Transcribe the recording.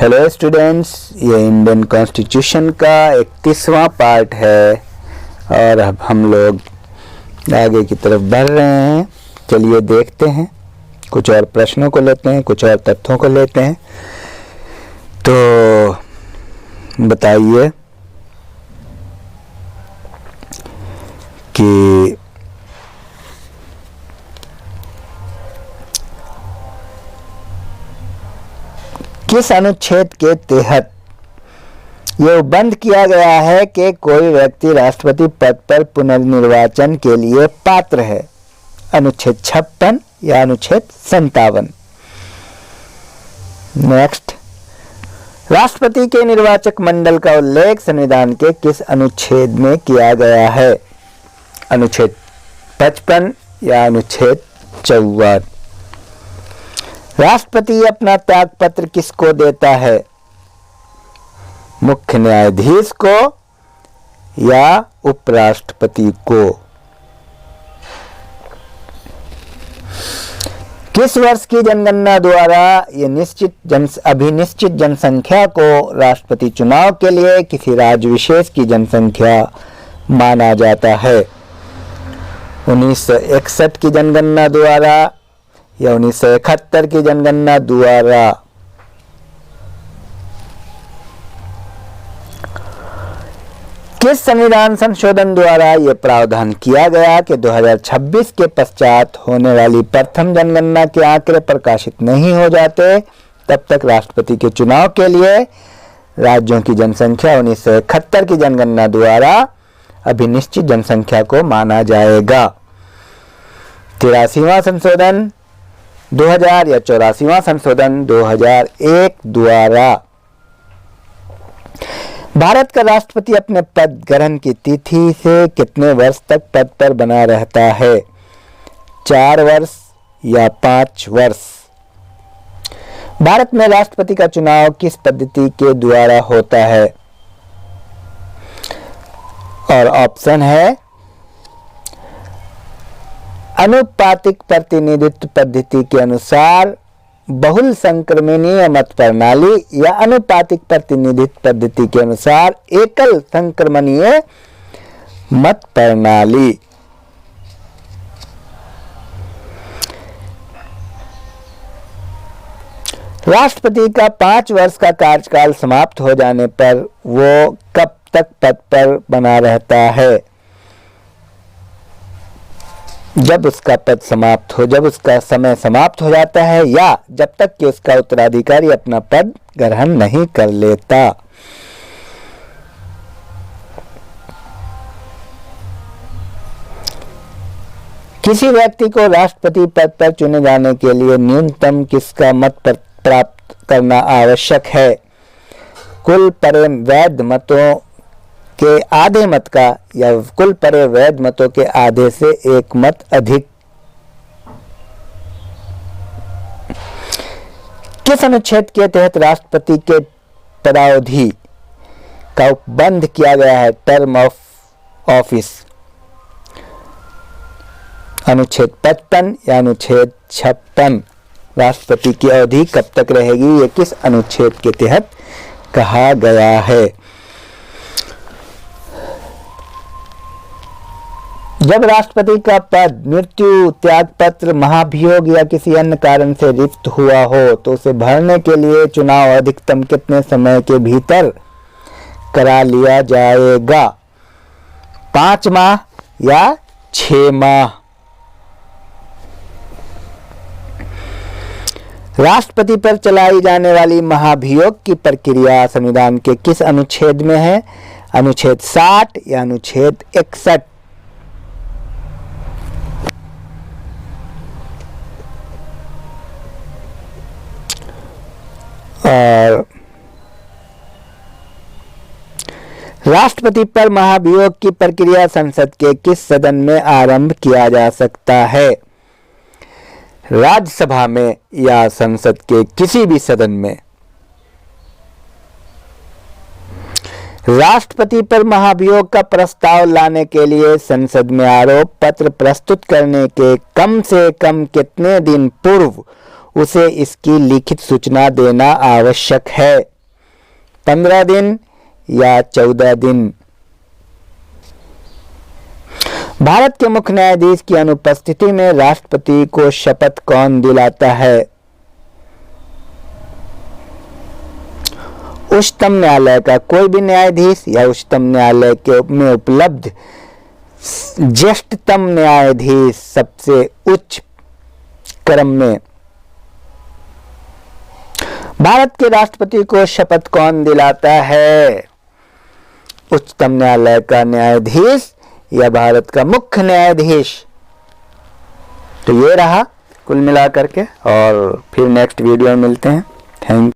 Hello students, ये Indian constitution का 31वां part है और अब हम लोग आगे की तरफ बढ़ रहे हैं। चलिए देखते हैं, कुछ और प्रश्नों को लेते हैं, कुछ और तथ्यों को लेते हैं। तो बताइए कि किस अनुच्छेद के तहत यह बंद किया गया है कि कोई व्यक्ति राष्ट्रपति पद पर पुनर्निर्वाचन के लिए पात्र है? अनुच्छेद 56 या अनुच्छेद 57? नेक्स्ट, राष्ट्रपति के निर्वाचक मंडल का उल्लेख संविधान के किस अनुच्छेद में किया गया है? अनुच्छेद 55 या अनुच्छेद 54? राष्ट्रपति अपना त्यागपत्र किसको देता है? मुख्य न्यायाधीश को या उपराष्ट्रपति को? किस वर्ष की जनगणना द्वारा अभिनिश्चित जनसंख्या को राष्ट्रपति चुनाव के लिए किसी राज्य विशेष की जनसंख्या माना जाता है? 1961 की जनगणना द्वारा या 1971 की जनगणना द्वारा? किस संविधान संशोधन द्वारा यह प्रावधान किया गया कि 2026 के पश्चात होने वाली प्रथम जनगणना के आंकड़े प्रकाशित नहीं हो जाते तब तक राष्ट्रपति के चुनाव के लिए राज्यों की जनसंख्या 1971 की जनगणना द्वारा अभिनिश्चित जनसंख्या को माना जाएगा? 83वां संशोधन 2000 या 84वां संशोधन 2001 द्वारा? भारत का राष्ट्रपति अपने पद ग्रहण की तिथि से कितने वर्ष तक पद पर बना रहता है? 4 वर्ष या 5 वर्ष? भारत में राष्ट्रपति का चुनाव किस पद्धति के द्वारा होता है? और ऑप्शन है अनुपातिक प्रतिनिधित्व पद्धति के अनुसार, बहुल संक्रमणीय मत प्रणाली या अनुपातिक प्रतिनिधित्व पद्धति के अनुसार एकल संक्रमणीय मत प्रणाली। राष्ट्रपति का 5 वर्ष का कार्यकाल समाप्त हो जाने पर वो कब तक पद पर बना रहता है? जब उसका समय समाप्त हो जाता है या जब तक कि उसका उत्तराधिकारी अपना पद ग्रहण नहीं कर लेता? किसी व्यक्ति को राष्ट्रपति पद पर चुने जाने के लिए न्यूनतम किसका मत प्राप्त करना आवश्यक है? कुल परे वैध मतों के आधे मत का या कुल परे वैध मतों के आधे से एक मत अधिक? किस अनुच्छेद के तहत राष्ट्रपति के पदावधि का बंद किया गया है? Term of office? अनुच्छेद 55 या अनुच्छेद 56? राष्ट्रपति की अवधि कब तक रहेगी, ये किस अनुच्छेद के तहत कहा गया है? जब राष्ट्रपति का पद मृत्यु, त्यागपत्र, महाभियोग या किसी अन्य कारण से रिक्त हुआ हो तो उसे भरने के लिए चुनाव अधिकतम कितने समय के भीतर करा लिया जाएगा? 5 माह या 6 माह? राष्ट्रपति पर चलाई जाने वाली महाभियोग की प्रक्रिया संविधान के किस अनुच्छेद में है? अनुच्छेद 60 या अनुच्छेद 61? और राष्ट्रपति पर महाभियोग की प्रक्रिया संसद के किस सदन में आरंभ किया जा सकता है? राज्यसभा में या संसद के किसी भी सदन में? राष्ट्रपति पर महाभियोग का प्रस्ताव लाने के लिए संसद में आरोप पत्र प्रस्तुत करने के कम से कम कितने दिन पूर्व उसे इसकी लिखित सूचना देना आवश्यक है। 15 दिन या 14 दिन। भारत के मुख्य न्यायाधीश की अनुपस्थिति में राष्ट्रपति को शपथ कौन दिलाता है? उच्चतम न्यायालय का कोई भी न्यायाधीश या उच्चतम न्यायालय में उपलब्ध ज्येष्ठतम न्यायाधीश सबसे उच्च क्रम में। भारत के राष्ट्रपति को शपथ कौन दिलाता है? उच्चतम न्यायालय का न्यायाधीश या भारत का मुख्य न्यायाधीश? तो ये रहा कुल मिलाकर के, और फिर नेक्स्ट वीडियो में मिलते हैं। थैंक